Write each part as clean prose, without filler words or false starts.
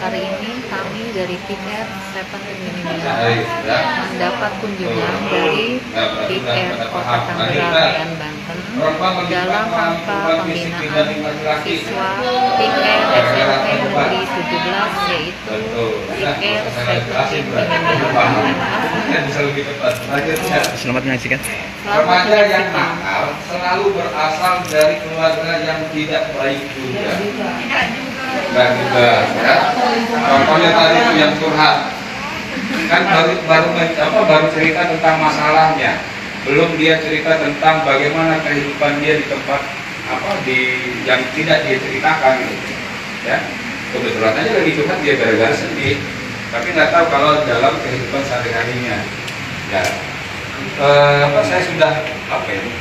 Hari ini kami dari Tiket Seven mendapat kunjungan dari Tiket Kota Tangerang dan Banten dalam rangka pembinaan siswa Tiket SMP Negeri 17, yaitu Tiket Seven. Selamat menyaksikan. Remaja yang nakal selalu berasal dari keluarga yang tidak baik juga. Dan juga, ya. Contohnya tadi itu yang curhat, kan baru cerita tentang masalahnya, belum dia cerita tentang bagaimana kehidupan dia di tempat yang tidak dia ceritakan, gitu. Ya, kebetulan aja lagi curhat dia gara-gara sedih, tapi nggak tahu kalau dalam kehidupan sehari-harinya. Ya. Saya sudah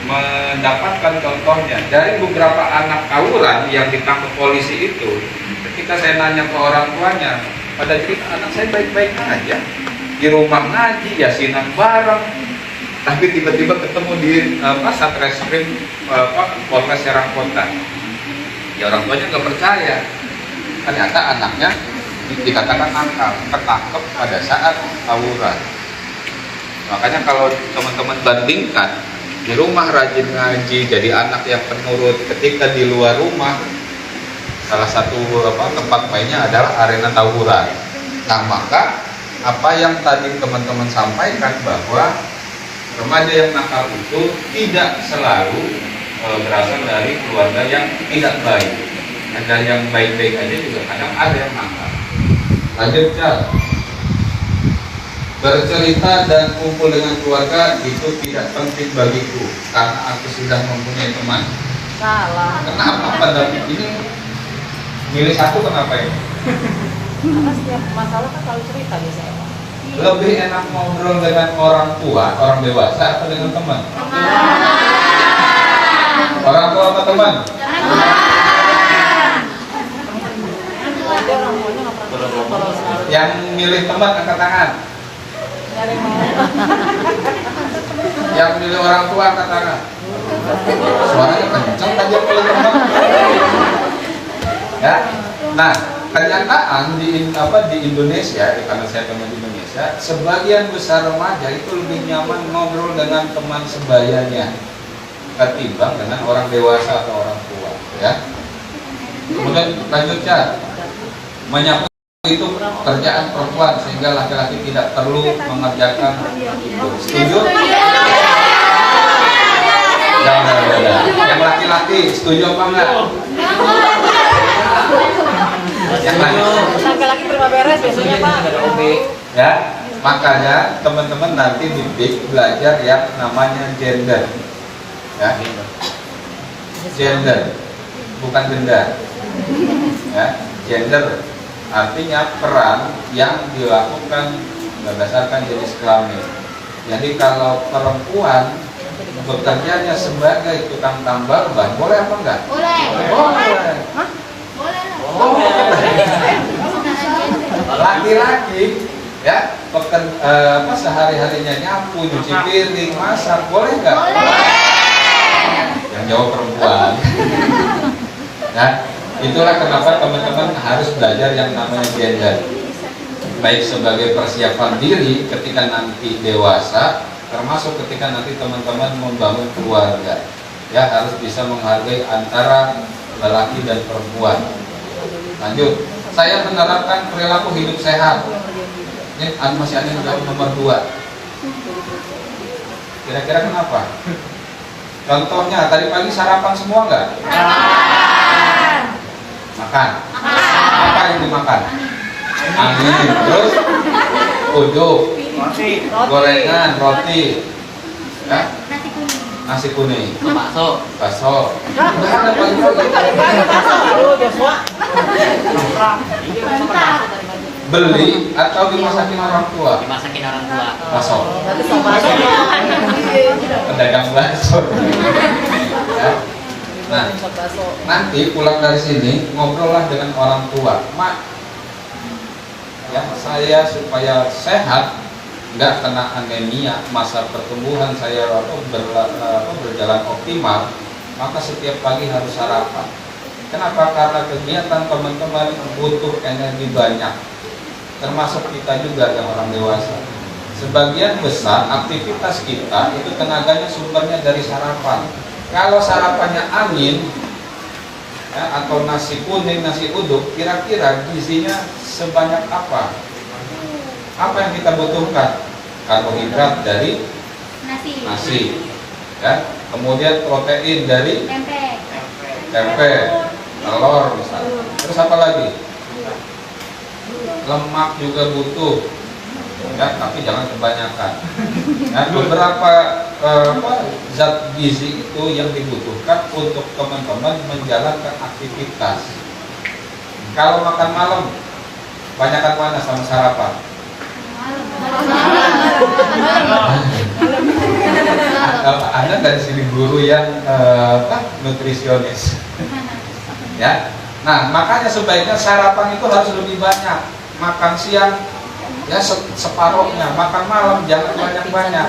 mendapatkan contohnya dari beberapa anak tawuran yang ditangkap polisi itu. Ketika saya nanya ke orang tuanya, pada cerita anak saya baik-baik aja, di rumah ngaji, yasinan bareng, tapi tiba-tiba ketemu di Satreskrim Polres Serang Kota. Ya orang tuanya nggak percaya, ternyata anaknya dikatakan nakal, tertangkap pada saat tawuran. Makanya kalau teman-teman bandingkan, di rumah rajin ngaji, jadi anak yang penurut, ketika di luar rumah, salah satu tempat mainnya adalah arena tawuran. Nah, maka apa yang tadi teman-teman sampaikan bahwa remaja yang nakal itu tidak selalu berasal dari keluarga yang tidak baik. Ada yang baik-baik aja juga kadang ada yang nakal. Lanjut, Cal. Bercerita dan kumpul dengan keluarga itu tidak penting bagiku karena aku sudah mempunyai teman. Salah. Kenapa pada ini milih satu, kenapa ini? Karena setiap masalah kan selalu cerita biasanya. Lebih enak ngobrol dengan orang tua, orang dewasa, atau dengan teman? Orang tua atau teman? Yang milih teman angkat tangan. Yang milih orang tua angkat tangan. Suaranya kencang aja pilih teman. Ya. Nah, kenyataan di Indonesia, karena saya teman di Indonesia, sebagian besar remaja itu lebih nyaman ngobrol dengan teman sebayanya ketimbang dengan orang dewasa atau orang tua, ya. Kemudian lanjutnya, menyapu itu kerjaan perempuan sehingga laki-laki tidak perlu mengerjakan itu. Setuju? Yang laki-laki setuju apa enggak? Yang Laki-laki terima beres biasanya, Pak. Ya, makanya teman-teman nanti di BIK belajar yang namanya gender. Ya. Gender, bukan denda. Ya, gender artinya peran yang dilakukan berdasarkan jenis kelamin. Jadi kalau perempuan bekerjanya sebagai tukang tambal ban, boleh apa enggak? Boleh. Boleh. Hah? Boleh. Laki-laki ya sehari-harinya nyapu, nyuci piring, masak, boleh nggak? Boleh. Yang jawab perempuan. Ya, itulah kenapa teman-teman harus belajar yang namanya gender. Baik sebagai persiapan diri ketika nanti dewasa, termasuk ketika nanti teman-teman membangun keluarga. Ya, harus bisa menghargai antara lelaki dan perempuan. Lanjut, saya menerapkan perilaku hidup sehat. Ini masih ada yang nomor 2. Kira-kira kenapa? Contohnya, tadi pagi sarapan semua nggak? Makan. Apa yang dimakan? Angin. Terus uduk, gorengan, roti, ya? Nasi kuning, bakso. Beli atau dimasakin orang tua? Dimasakin orang tua. Bakso. Pedagang bakso. Ya. Nah, nanti pulang dari sini ngobrollah dengan orang tua. Mak, ya saya supaya sehat, nggak kena anemia, masa pertumbuhan saya berjalan optimal, maka setiap pagi harus sarapan. Kenapa? Karena kegiatan teman-teman butuh energi banyak, termasuk kita juga yang orang dewasa. Sebagian besar aktivitas kita itu tenaganya sumbernya dari sarapan. Kalau sarapannya angin ya, atau nasi kuning, nasi uduk, kira-kira gizinya sebanyak apa? Apa yang kita butuhkan? Karbohidrat dari nasi, ya. Kemudian protein dari tempe, telur misalnya. Terus apa lagi? Lemak juga butuh, ya, tapi jangan kebanyakan. Nah, beberapa zat gizi itu yang dibutuhkan untuk teman-teman menjalankan aktivitas. Kalau makan malam, banyakkan mana sama sarapan? Ada dari sini guru yang nutrisionis, ya. Nah, makanya sebaiknya sarapan itu harus lebih banyak. Makan siang ya separohnya, makan malam jangan banyak-banyak.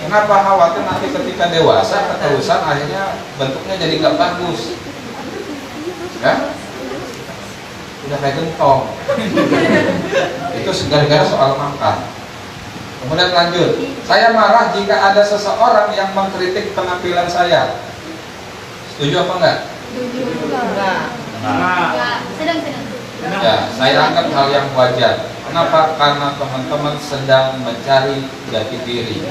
Kenapa? Khawatir nanti ketika dewasa keterusan akhirnya bentuknya jadi nggak bagus, ya. Udah kayak gentong. Itu gara-gara soal makan. Kemudian lanjut, saya marah jika ada seseorang yang mengkritik penampilan saya. Setuju apa enggak? Sedang. Ya, saya anggap hal yang wajar. Kenapa? Karena teman-teman sedang mencari jati diri.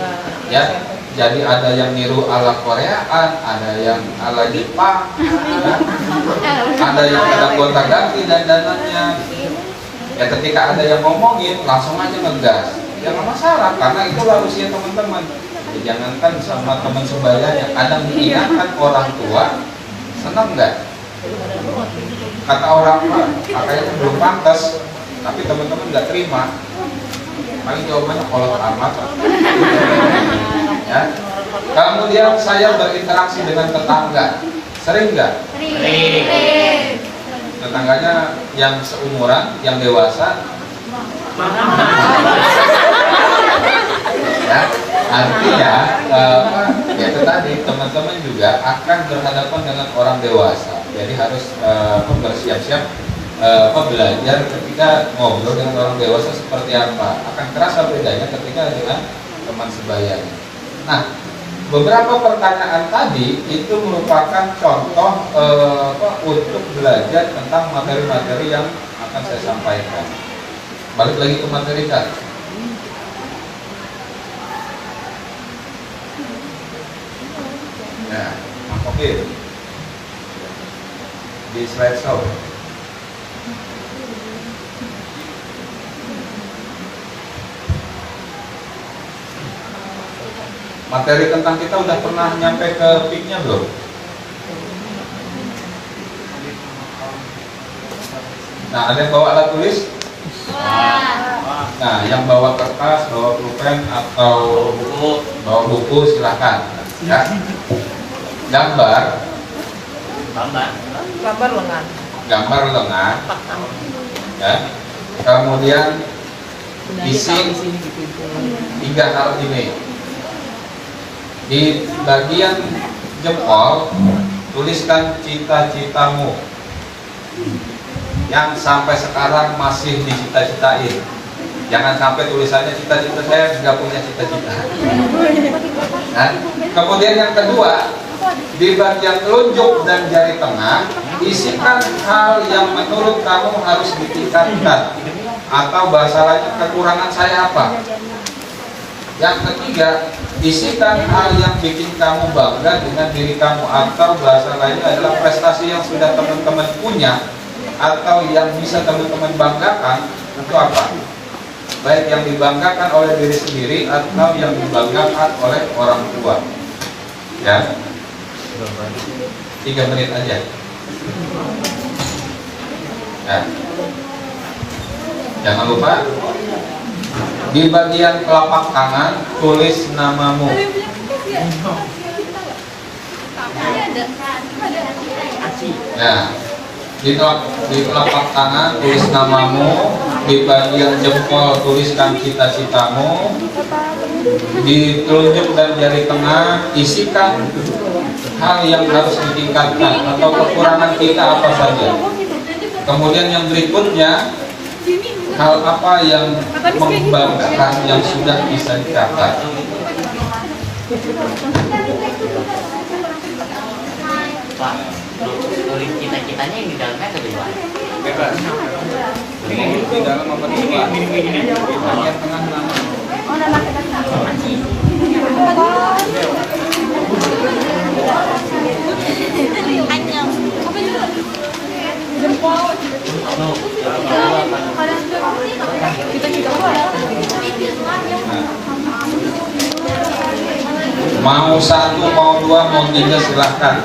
Ya, jadi ada yang niru ala Koreaan, ada yang ala Jepang, ya. Ada yang ada gonta-ganti dandanannya. Ya, ketika ada yang ngomongin, langsung aja ngegas. Ya nggak masalah, karena itulah usia teman-teman. Ya, jangankan sama teman sebayanya, kadang diingatkan orang tua, senang nggak? Kata orang tua, kayaknya belum pantas, tapi teman-teman nggak terima. Paling jawabannya kolot amat. Ya. Kemudian saya berinteraksi dengan tetangga, sering nggak? Sering. Tetangganya yang seumuran, yang dewasa. Ya, artinya ya itu tadi teman-teman juga akan berhadapan dengan orang dewasa, jadi harus bersiap-siap belajar ketika ngobrol dengan orang dewasa seperti apa. Akan terasa bedanya ketika dengan teman sebayanya. Nah, beberapa pertanyaan tadi itu merupakan contoh untuk belajar tentang materi-materi yang akan saya sampaikan. Balik lagi ke materi kan. Nah, oke. Di slide show. Materi tentang kita udah pernah nyampe ke peak-nya belum? Nah, ada yang bawa alat tulis? Nah, yang bawa kertas, bawa pulpen atau bawa buku silahkan. Ya. Gambar lengan. Ya. Kemudian isi 3 hal ini. Di bagian jempol tuliskan cita-citamu yang sampai sekarang masih dicita-citain. Jangan sampai tulisannya cita-cita saya nggak punya cita-cita. Nah, kemudian yang kedua, di bagian telunjuk dan jari tengah isikan hal yang menurut kamu harus ditingkatkan, atau bahasa lainnya kekurangan saya apa. Yang ketiga, isikan hal yang bikin kamu bangga dengan diri kamu, atau bahasa lainnya adalah prestasi yang sudah teman-teman punya atau yang bisa teman-teman banggakan. Itu apa? Baik yang dibanggakan oleh diri sendiri atau yang dibanggakan oleh orang tua. Ya, 3 menit aja. Ya. Jangan lupa di bagian telapak tangan tulis namamu. Nah, di telapak tangan tulis namamu, di bagian jempol tuliskan cita-citamu, di telunjuk dan jari tengah isikan hal yang harus ditingkatkan atau kekurangan kita apa saja. Kemudian yang berikutnya, hal apa yang membanggakan yang sudah bisa dicapai. Pak, tulis cita-citanya yang di dalamnya atau di luar? Bebas. Di dalam apa di luar? Bagian tengah nama. Mau satu, mau dua, mau tiga silahkan.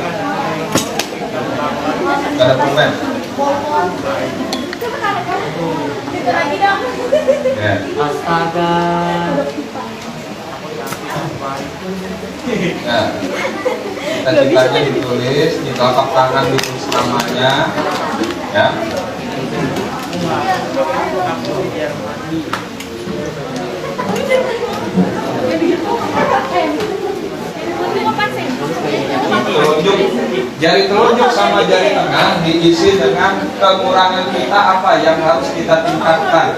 Gak ada problem. Ya. Astaga. Nah, cita-citanya ditulis di telapak tangan, ditulis namanya, ya. Telunjuk, jari telunjuk sama jari tengah diisi dengan kekurangan kita apa yang harus kita tingkatkan.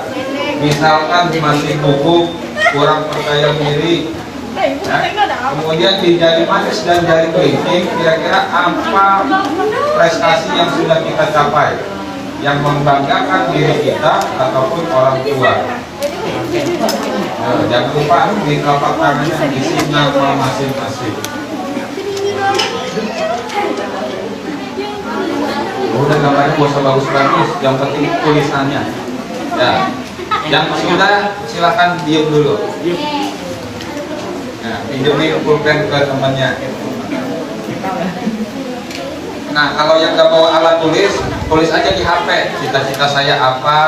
Misalkan masih gugup, kurang percaya diri. Ya. Kemudian di jari manis dan jari kelingking, kira-kira apa prestasi yang sudah kita capai yang membanggakan diri kita ataupun orang tua. Nah, jangan lupa di telapak tangannya isi nama masing-masing. Udah gambarnya gak usah bagus-bagus, yang penting tulisannya. Ya, yang sudah silakan diem dulu. Nah, pinjemin pulpen ke temannya. Nah, kalau yang nggak bawa alat tulis, tulis aja di HP. Cita-cita saya apa?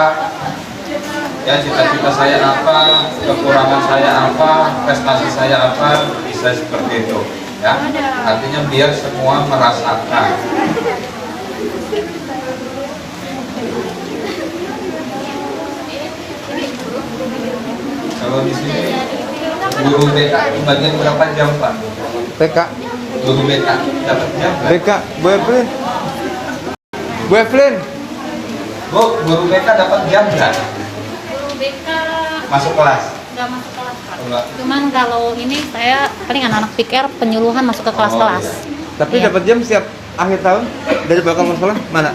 Ya, cita-cita saya apa? Kekurangan saya apa? Prestasi saya apa? Bisa seperti itu. Ya, artinya biar semua merasakan. Kalau di sini guru BK bagian berapa jam Pak? BK, Guru BK dapat jam nggak? BK, Bu Evelyn, Bu Evelyn, Bu, guru BK dapat jam nggak? BK Masuk kelas? nggak masuk kelas Pak. Enggak. Cuman kalau ini saya paling anak-anak pikir penyuluhan masuk ke kelas-kelas. tapi Iya. dapat jam setiap akhir tahun dari belakang sekolah mana?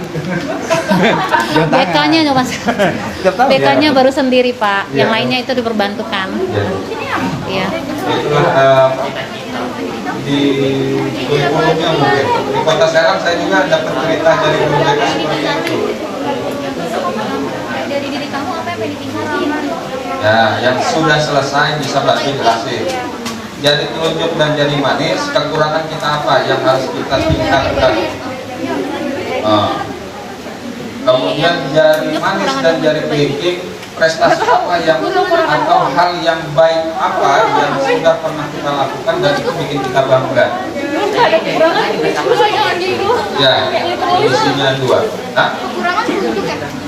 Jam tangan. BK-nya nggak masuk. Setiap tahun. BK-nya baru sendiri Pak. Yang Iya. lainnya itu diperbantukan. Iya. Itulah di kurikulumnya mungkin. Di Kota Serang saya juga dapat cerita dari guru BK seperti itu. Dari diri kamu apa yang ditinggalin? Ya, yang sudah selesai bisa bantu jelasin. Jari telunjuk dan jari manis, kekurangan kita apa yang harus kita tingkatkan? Kemudian jari manis dan jari kelingking, prestasi apa yang atau hal yang baik apa yang sudah pernah kita lakukan dan itu bikin kita bangga. Ya, isinya dua. Nah,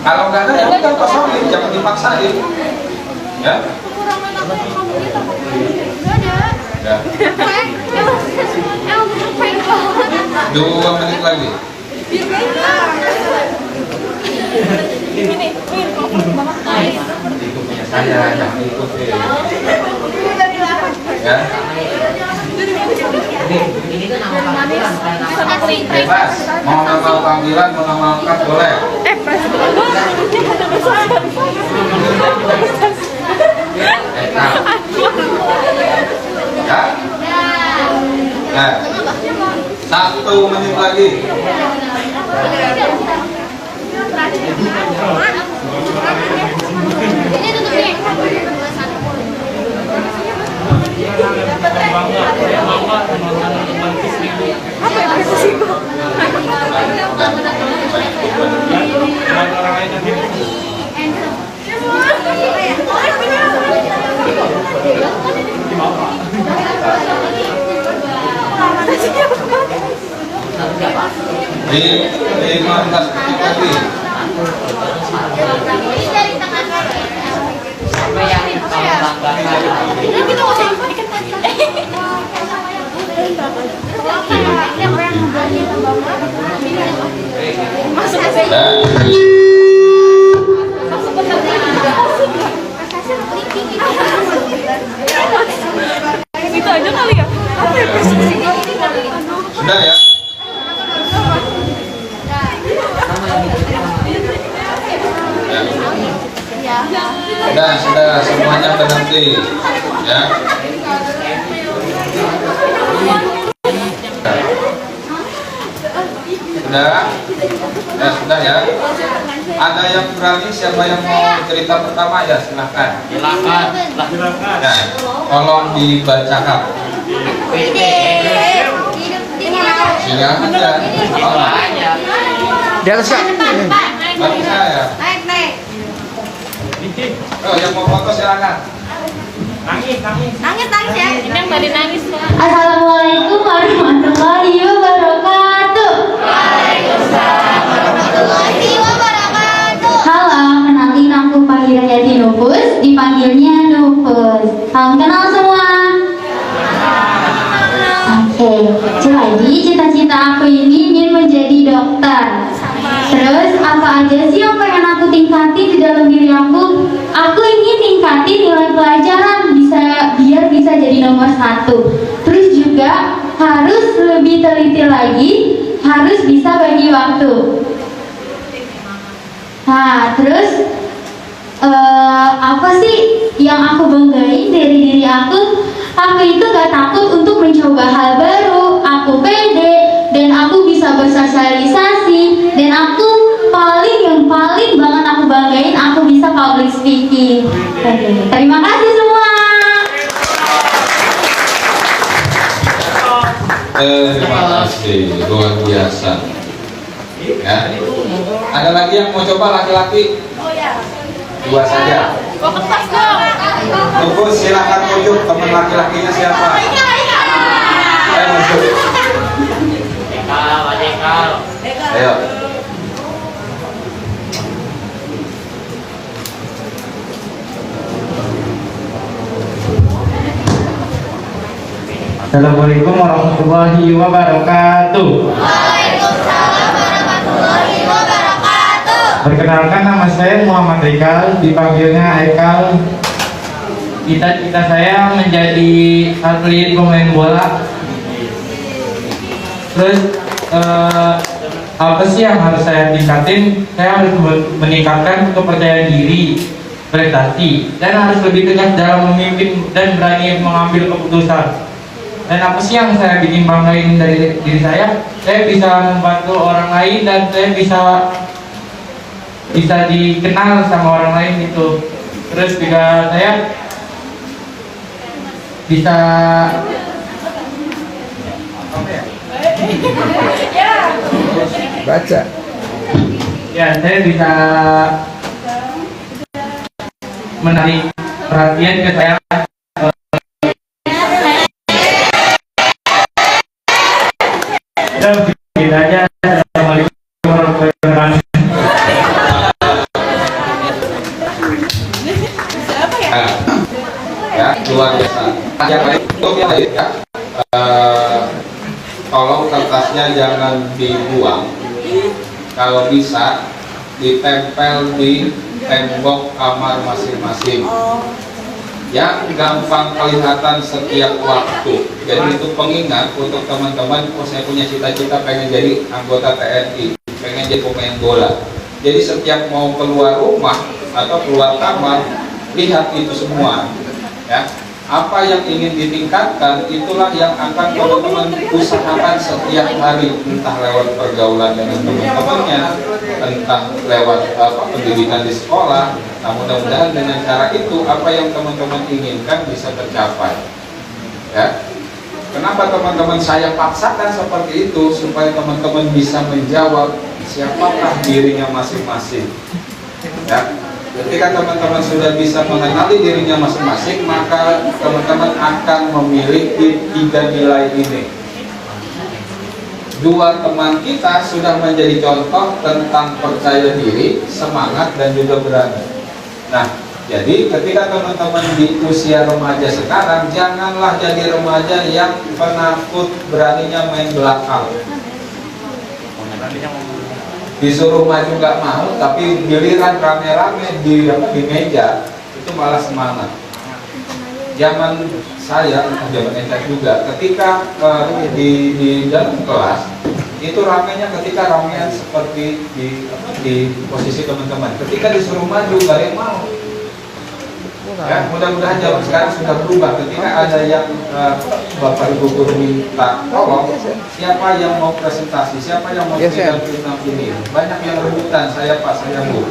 kalau nggak ada ya udah kosongin, jangan dipaksain. Ya. Ya. 2 menit lagi. Itu punya saya, jangan ikutin. Ya. Ini tuh nama panggilan, bukan nama Bebas, mau nama panggilan, mau nama lengkap boleh. Ya. Ya. 1 menit lagi. Di 15 detik lagi. Apa yang kamu banggakan? Itu aja kali ya? Apa ya? Sudah ya? Sudah semuanya berhenti ya. Sudah ya. Ada yang berani, siapa yang mau cerita pertama ya silahkan. Silakan. Ya, tolong dibacakan. Sini aja. Oh, aja. Di atas Kak. Bagi saya. Oh, yang mau foto silakan. Nangis ya. Ini yang tadi nangis ya. Assalamualaikum warahmatullahi wabarakatuh. Waalaikumsalam warahmatullahi wabarakatuh. Halo, kenalin aku Fahira Yati Nufus, dipanggilnya Nufus. Salam kenal semua. Oke, jadi cita-cita aku ini ingin menjadi dokter. Terus apa aja sih yang pengen aku tingkatin di dalam diri aku? Aku ingin tingkatin nilai pelajaran biar bisa jadi nomor 1. Terus juga harus lebih teliti lagi, harus bisa bagi waktu. Nah, terus apa sih yang aku banggain dari diri aku? Aku itu gak takut untuk mencoba hal baru. Aku pede dan aku bisa bersosialisasi. Dan aku yang paling banget aku banggain, aku bisa public speaking. Terima kasih semua. Terima kasih, luar biasa. Ya. Ada lagi yang mau coba laki-laki? Dua saja. Tunggu, silakan tunjuk teman laki-lakinya siapa? Ayo masuk. Ayo. Assalamualaikum warahmatullahi wabarakatuh. Waalaikumsalam warahmatullahi wabarakatuh. Perkenalkan, nama saya Muhammad Haikal, dipanggilnya Haikal. Cita-cita saya menjadi atlet pemain bola. Terus apa sih yang harus saya tingkatin? Saya harus meningkatkan kepercayaan diri, prestasi, dan harus lebih tegas dalam memimpin dan berani mengambil keputusan. Dan apa sih yang saya bikin banggain dari diri saya? Saya bisa membantu orang lain dan saya bisa dikenal sama orang lain gitu. Terus juga saya bisa Baca. ya saya bisa menarik perhatian ke saya. Kita aja. Assalamualaikum warahmatullahi wabarakatuh. Ya, luar biasa. Yang lain, untuk yang lain ya, tolong kertasnya jangan dibuang. Kalau bisa ditempel di tembok kamar masing-masing. Yang gampang kelihatan setiap waktu. Jadi itu pengingat untuk teman-teman. Oh, saya punya cita-cita pengen jadi anggota TNI, pengen jadi pemain bola. Jadi setiap mau keluar rumah atau keluar kamar, lihat itu semua. Ya, apa yang ingin ditingkatkan itulah yang akan teman-teman usahakan setiap hari, entah lewat pergaulan dengan teman-temannya, entah lewat pendidikan di sekolah. Nah, mudah-mudahan dengan cara itu apa yang teman-teman inginkan bisa tercapai. Ya, kenapa teman-teman saya paksakan seperti itu supaya teman-teman bisa menjawab siapakah dirinya masing-masing. Ya. Ketika teman-teman sudah bisa mengenali dirinya masing-masing, maka teman-teman akan memiliki 3 nilai ini. 2 teman kita sudah menjadi contoh tentang percaya diri, semangat, dan juga berani. Nah, jadi ketika teman-teman di usia remaja sekarang, janganlah jadi remaja yang penakut, beraninya main belakang. Disuruh maju nggak mau, tapi giliran rame-rame di meja itu malah semangat. Zaman saya, zaman Ecak juga, ketika di dalam kelas itu ramenya ketika ramean seperti di posisi teman-teman. Ketika disuruh maju nggak ada yang mau. Ya, mudah-mudahan zaman sekarang sudah berubah. Ketika ada yang Bapak Ibu guru minta tolong, siapa yang mau presentasi, siapa yang mau pegang ini, banyak yang rebutan, saya Pak, saya Bu.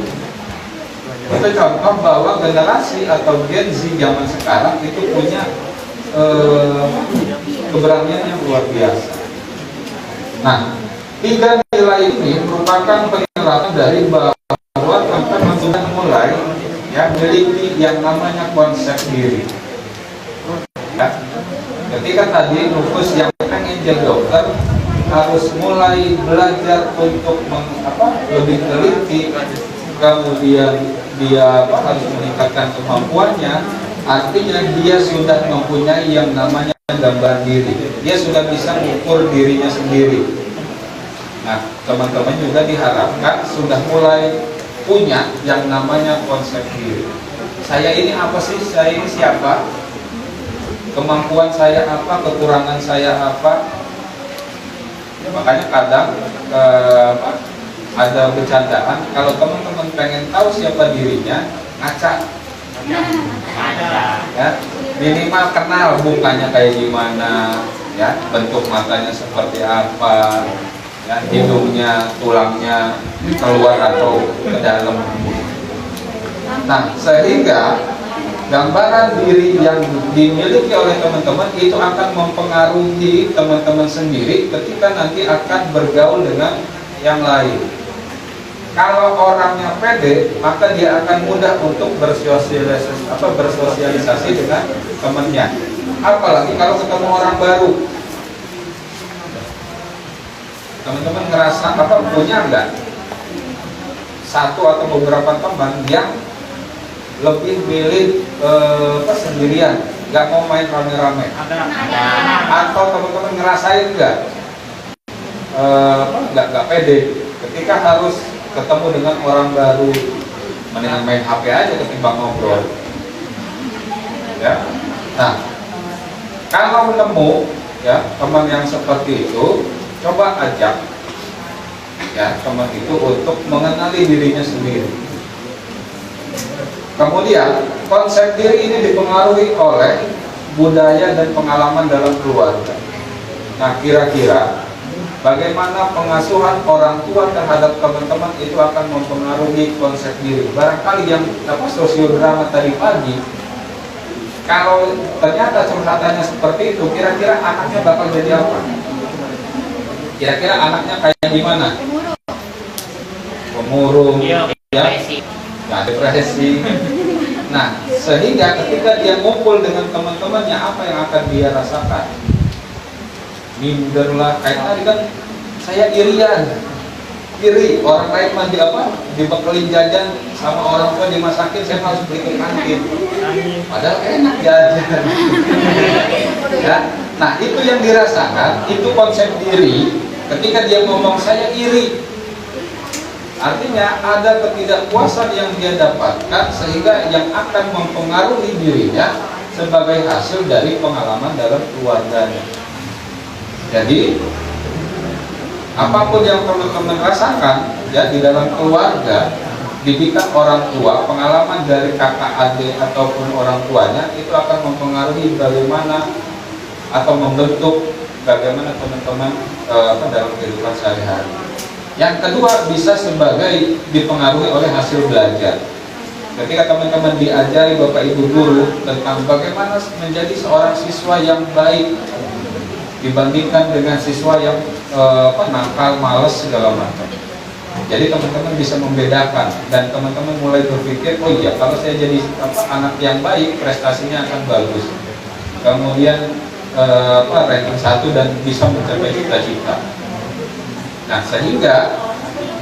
Itu contoh bahwa generasi atau Gen Z zaman sekarang itu punya keberanian yang luar biasa. Nah, 3 nilai ini merupakan penerapan dari bahwa teman-teman sudah mulai ya memiliki yang namanya konsep diri. Ya. Ketika tadi Rufus yang pengen jadi dokter harus mulai belajar untuk lebih teliti, kemudian dia harus meningkatkan kemampuannya. Artinya dia sudah mempunyai yang namanya gambar diri. Dia sudah bisa mengukur dirinya sendiri. Nah, teman-teman juga diharapkan sudah mulai punya yang namanya konsep diri. Saya ini apa sih? Saya ini siapa? Kemampuan saya apa? Kekurangan saya apa? Makanya kadang ada bercandaan, kalau teman-teman pengen tahu siapa dirinya, ngaca. Ya, minimal kenal mukanya kayak gimana, ya, bentuk matanya seperti apa, ya, hidungnya, tulangnya keluar atau ke dalam. Nah, sehingga gambaran diri yang dimiliki oleh teman-teman itu akan mempengaruhi teman-teman sendiri ketika nanti akan bergaul dengan yang lain. Kalau orangnya pede, maka dia akan mudah untuk bersosialisasi dengan temannya. Apalagi kalau ketemu orang baru. Teman-teman ngerasa punya nggak satu atau beberapa teman yang lebih milih sendirian, nggak mau main rame-rame? Atau teman-teman ngerasain nggak pede ketika harus ketemu dengan orang baru, mendingan main HP aja ketimbang ngobrol. Ya, nah kalau menemu ya teman yang seperti itu, coba ajak ya teman itu untuk mengenali dirinya sendiri. Kemudian konsep diri ini dipengaruhi oleh budaya dan pengalaman dalam keluarga. Nah, kira-kira bagaimana pengasuhan orang tua terhadap teman-teman itu akan mempengaruhi konsep diri. Barangkali yang sosiodrama tadi pagi, kalau ternyata curhatannya seperti itu, kira-kira anaknya bakal jadi apa? Kira-kira anaknya kayak gimana? Pemurung, ya, depresi. Nah, sehingga ketika dia ngumpul dengan teman-temannya, apa yang akan dia rasakan? Minder lah, kayak tadi kan saya iri orang lain mah dibekelin jajan sama orang tua dimasakin, saya harus beli ke kantin, padahal enak jajan. Ya, nah itu yang dirasakan, itu konsep diri. Ketika dia ngomong saya iri, artinya ada ketidakpuasan yang dia dapatkan sehingga yang akan mempengaruhi dirinya sebagai hasil dari pengalaman dalam keluarganya. Jadi apapun yang teman-teman rasakan ya di dalam keluarga, didikan orang tua, pengalaman dari kakak adik ataupun orang tuanya itu akan mempengaruhi bagaimana atau membentuk bagaimana teman-teman dalam kehidupan sehari-hari. Yang kedua bisa sebagai dipengaruhi oleh hasil belajar. Ketika teman-teman diajari Bapak Ibu guru tentang bagaimana menjadi seorang siswa yang baik dibandingkan dengan siswa yang nakal, malas segala macam. Jadi teman-teman bisa membedakan dan teman-teman mulai berpikir, oh iya kalau saya jadi anak yang baik, prestasinya akan bagus. Kemudian ranking 1 dan bisa mencapai cita-cita. Nah, sehingga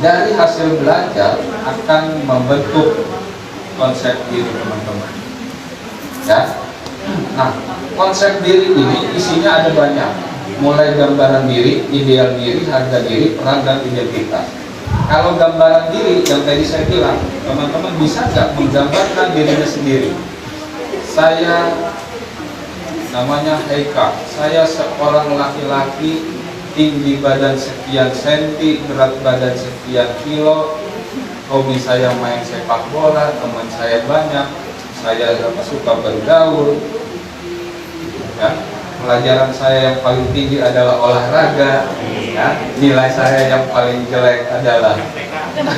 dari hasil belajar akan membentuk konsep diri teman-teman. Ya. Nah, konsep diri ini isinya ada banyak. mulai gambaran diri, ideal diri, harga diri, peran dan identitas. Kalau gambaran diri yang tadi saya bilang, teman-teman bisa nggak menggambarkan dirinya sendiri? Saya namanya Heika, saya seorang laki-laki, tinggi badan sekian senti, berat badan sekian kilo, hobi saya main sepak bola, teman saya banyak, saya suka bergaul, ya. Pelajaran saya yang paling tinggi adalah olahraga, ya. Nilai saya yang paling jelek adalah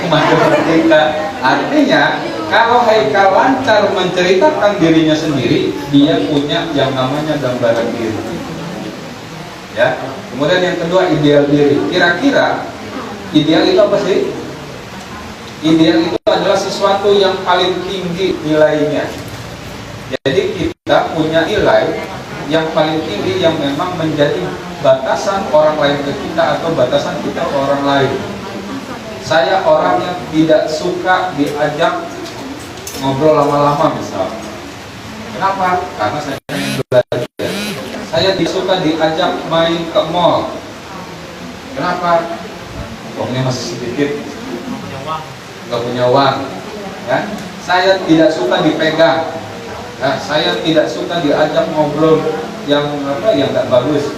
matematika. Artinya, kalau Haikal lancar menceritakan dirinya sendiri, dia punya yang namanya gambaran diri. Ya. Kemudian yang kedua, ideal diri. Kira-kira ideal itu apa sih? Ideal itu adalah sesuatu yang paling tinggi nilainya. Jadi kita punya nilai yang paling tinggi yang memang menjadi batasan orang lain ke kita atau batasan kita ke orang lain. Saya orang yang tidak suka diajak ngobrol lama-lama misalnya. Kenapa? Karena saya ingin belajar. Saya tidak suka diajak main ke mall. Kenapa? Uangnya masih sedikit, nggak punya uang. Ya? Saya tidak suka dipegang. Nah, saya tidak suka diajak ngobrol yang nggak bagus.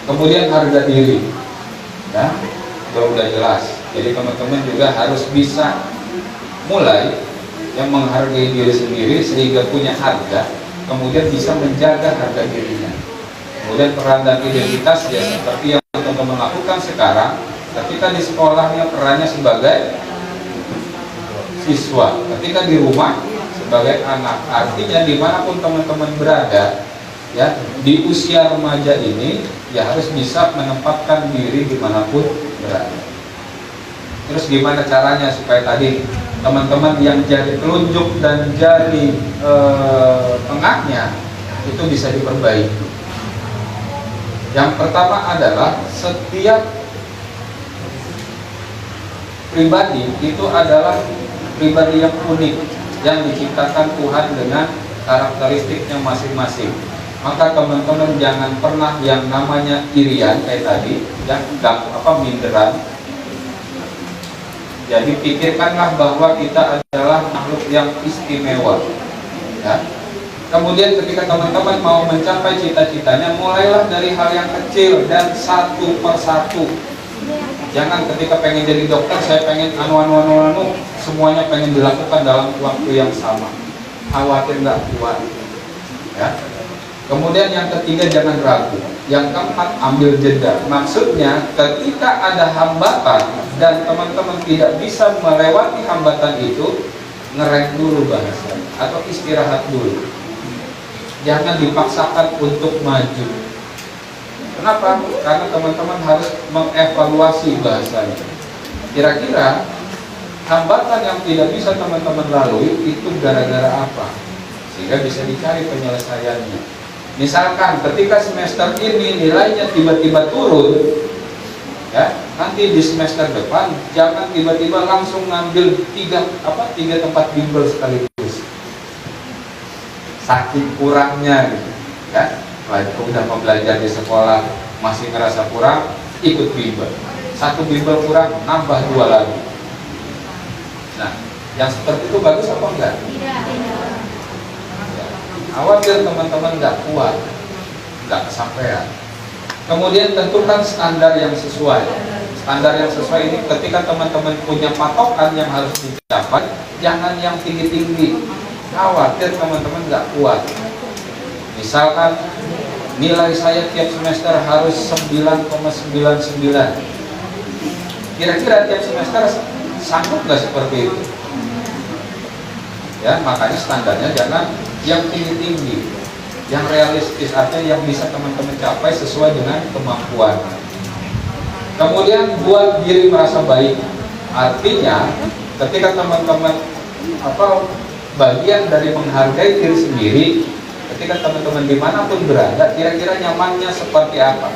Kemudian harga diri, ya, udah jelas. Jadi teman-teman juga harus bisa mulai yang menghargai diri sendiri sehingga punya harga, kemudian bisa menjaga harga dirinya. Kemudian peran dan identitas ya seperti yang teman-teman lakukan sekarang. Ketika di sekolahnya perannya sebagai siswa, ketika di rumah sebagai anak. Artinya dimanapun teman-teman berada, ya di usia remaja ini ya harus bisa menempatkan diri dimanapun berada. Terus gimana caranya supaya tadi teman-teman yang jari telunjuk dan jari tengahnya itu bisa diperbaiki. Yang pertama adalah setiap pribadi itu adalah pribadi yang unik, yang diciptakan Tuhan dengan karakteristiknya masing-masing. Maka teman-teman jangan pernah yang namanya irian kayak tadi, yang minderan. Jadi pikirkanlah bahwa kita adalah makhluk yang istimewa. Ya. Kemudian ketika teman-teman mau mencapai cita-citanya, mulailah dari hal yang kecil dan satu persatu. Jangan ketika pengen jadi dokter, saya pengen anu, semuanya pengen dilakukan dalam waktu yang sama. Khawatir nggak kuat. Ya. Kemudian yang ketiga, jangan ragu. Yang keempat, ambil jeda. Maksudnya ketika ada hambatan dan teman-teman tidak bisa melewati hambatan itu, ngerem dulu bahasa atau istirahat dulu. Jangan dipaksakan untuk maju. Kenapa? Karena teman-teman harus mengevaluasi bahasanya. Kira-kira hambatan yang tidak bisa teman-teman lalui itu gara-gara apa? Sehingga bisa dicari penyelesaiannya. Misalkan ketika semester ini nilainya tiba-tiba turun, ya, nanti di semester depan jangan tiba-tiba langsung ngambil tiga tempat bimbel sekaligus. Saking kurangnya gitu, ya. Udah belajar di sekolah masih ngerasa kurang, ikut bimbel. Satu bimbel kurang, nambah 2 lagi. Nah, yang seperti itu bagus apa enggak? Tidak. Khawatir teman-teman nggak kuat, nggak kesampaian. Kemudian tentukan standar yang sesuai. Standar yang sesuai ini ketika teman-teman punya patokan yang harus dicapai, jangan yang tinggi-tinggi. Khawatir teman-teman nggak kuat. Misalkan nilai saya tiap semester harus 9,99. Kira-kira tiap semester sanggup nggak seperti itu? Ya, makanya standarnya jangan yang tinggi-tinggi, yang realistis, artinya yang bisa teman-teman capai sesuai dengan kemampuan. Kemudian buat diri merasa baik. Artinya ketika teman-teman bagian dari menghargai diri sendiri, ketika teman-teman dimanapun berada, kira-kira nyamannya seperti apa?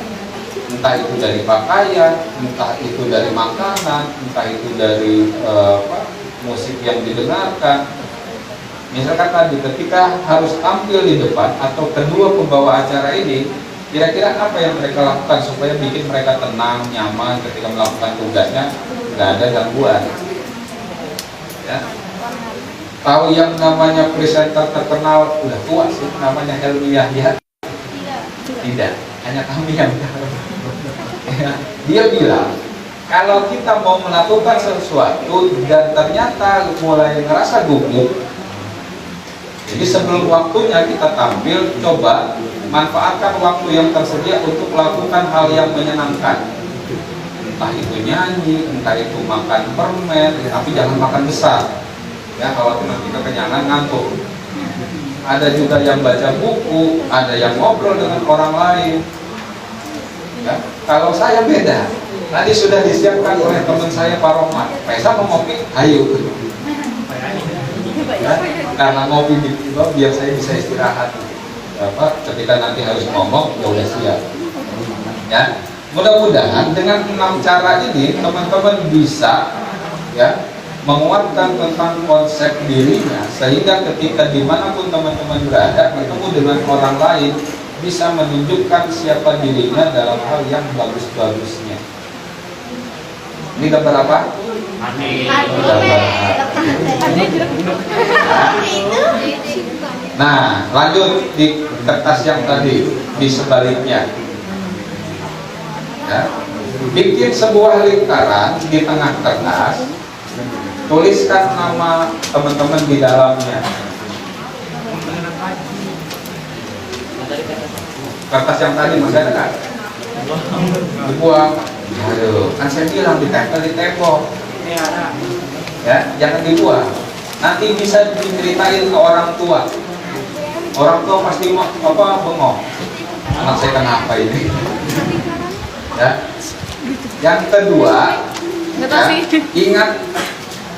Entah itu dari pakaian, entah itu dari makanan, entah itu dari musik yang didengarkan. Misalkan tadi ketika harus tampil di depan atau kedua pembawa acara ini, kira-kira apa yang mereka lakukan supaya bikin mereka tenang, nyaman ketika melakukan tugasnya, nggak ada gangguan. Ya. Tahu yang namanya presenter terkenal, udah tua sih, namanya Helmi Yahya? Tidak, hanya kami yang tahu. Ya. Dia bilang, kalau kita mau melakukan sesuatu dan ternyata mulai ngerasa gugup, jadi sebelum waktunya kita tampil, coba manfaatkan waktu yang tersedia untuk melakukan hal yang menyenangkan. Entah itu nyanyi, entah itu makan permen, tapi jangan makan besar. Ya, khawatir nanti kekenyangan, ngantuk. Ada juga yang baca buku, ada yang ngobrol dengan orang lain. Ya, kalau saya beda. Tadi sudah disiapkan oleh teman saya Pak Rohman. Faisal mau ngopi, ayo. Ya, karena ngopi biar saya bisa istirahat. Ketika nanti harus ngomong, ya udah siap. Ya, mudah-mudahan dengan 6 cara ini teman-teman bisa ya menguatkan tentang konsep dirinya, sehingga ketika dimanapun teman-teman berada bertemu dengan orang lain bisa menunjukkan siapa dirinya dalam hal yang bagus-bagusnya. Ini gambar apa? Nah, lanjut di kertas yang tadi, di sebaliknya. Ya. Bikin sebuah lingkaran di tengah kertas, tuliskan nama teman-teman di dalamnya. Kertas yang tadi masih ada kan? Dibuang. Aduh, kan saya bilang ditempel di tembok. Ya, jangan dibuang. Nanti bisa diceritain ke orang tua. Orang tua pasti bengong. Anak saya kenapa ini? Ya. Yang kedua, ya,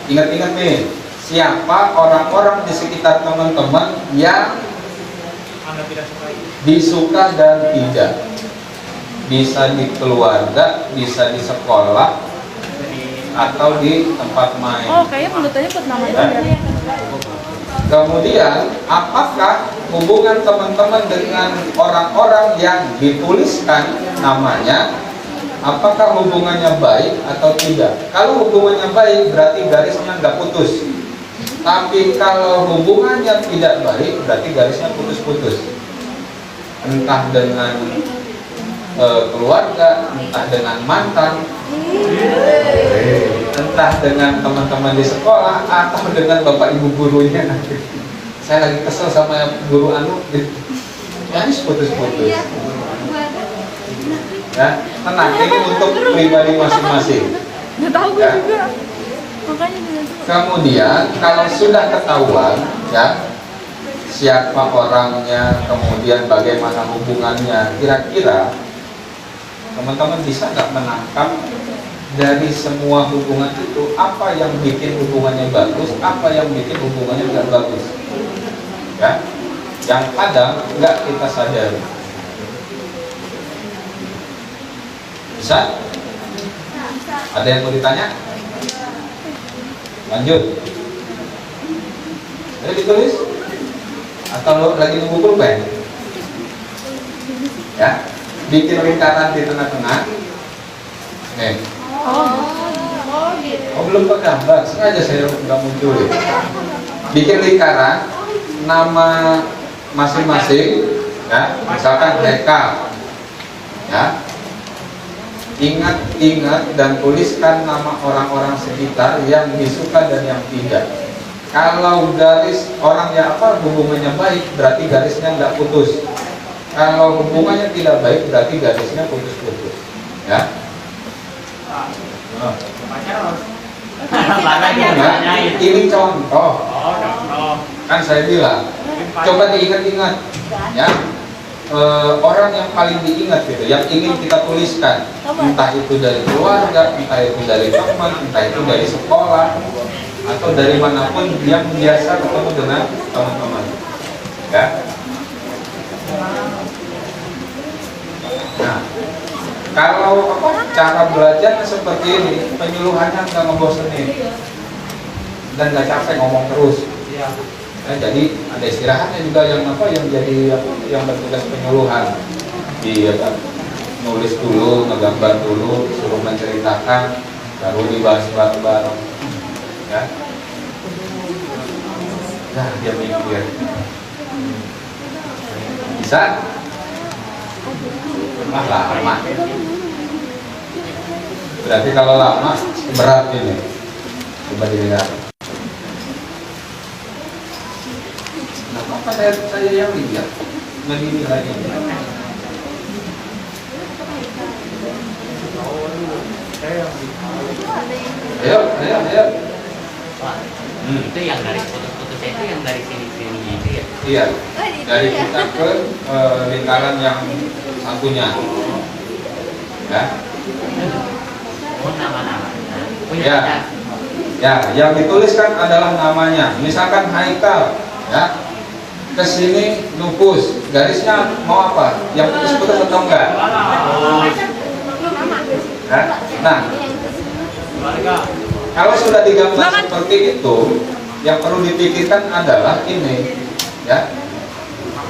ingat nih, siapa orang-orang di sekitar teman-teman yang disuka dan tidak. Bisa di keluarga, bisa di sekolah, atau di tempat main. Oh, kayaknya mulutnya buat nama Ya. Kemudian, apakah hubungan teman-teman dengan orang-orang yang dituliskan namanya, apakah hubungannya baik atau tidak? Kalau hubungannya baik, berarti garisnya nggak putus. Tapi kalau hubungannya tidak baik, berarti garisnya putus-putus. Entah dengan keluarga, entah dengan mantan, entah dengan teman-teman di sekolah, atau dengan bapak ibu gurunya. Saya lagi kesel sama guru anu, habis putus-putus. Ya, tenang, ini untuk pribadi masing-masing. Ya. Kemudian kalau sudah ketahuan, ya, siapa orangnya, kemudian bagaimana hubungannya, kira-kira teman-teman bisa nggak menangkap dari semua hubungan itu apa yang bikin hubungannya bagus, apa yang bikin hubungannya nggak bagus, ya, yang kadang nggak kita sadari. Bisa? Ada yang mau ditanya? Lanjut. Ada ditulis? Atau lagi nunggu pulpen? Ya, bikin lingkaran di tengah-tengah. Nih. Oh, belum ke gambar, sengaja saya nggak muncul. Bikin lingkaran, nama masing-masing, ya, misalkan Eka, ya. Ingat dan tuliskan nama orang-orang sekitar yang disuka dan yang tidak. Kalau garis orang yang hubungannya baik, berarti garisnya nggak putus. Kalau hubungannya tidak baik, berarti garisnya putus-putus. Ya. Nah, ini contoh. Kan saya bilang, coba diingat-ingat, ya. Orang yang paling diingat gitu, yang ingin kita tuliskan, entah itu dari keluarga, entah itu dari teman, entah itu dari sekolah, atau dari manapun yang biasa ketemu dengan teman-teman, ya. Nah, kalau cara belajarnya seperti ini, penyuluhannya nggak ngebosenin dan nggak capek ngomong terus. Ya, jadi ada istirahatnya juga yang apa yang jadi apa yang bertugas penyuluhan di apa, nulis dulu, ngegambar dulu, suruh menceritakan, baru dibahas bareng-bareng. Ya. Nah, dia mikir. Bisa? Lama. Berarti kalau lama berat ini. Coba dilihat. Kenapa saya yang lihat? Begini lagi. Ayo. Wah, itu yang dari foto-foto saya itu yang dari sini-sininya itu ya? Iya. Dari kita ke lingkaran yang satunya. Ya. Oh, nama-nama. Punya Ya. kita. Ya, yang dituliskan adalah namanya. Misalkan Haikal, ya. Ke sini lupus. Garisnya mau apa? Yang putus-putus atau enggak? Ya. Nah, kalau sudah digambar seperti itu, yang perlu dipikirkan adalah ini, ya.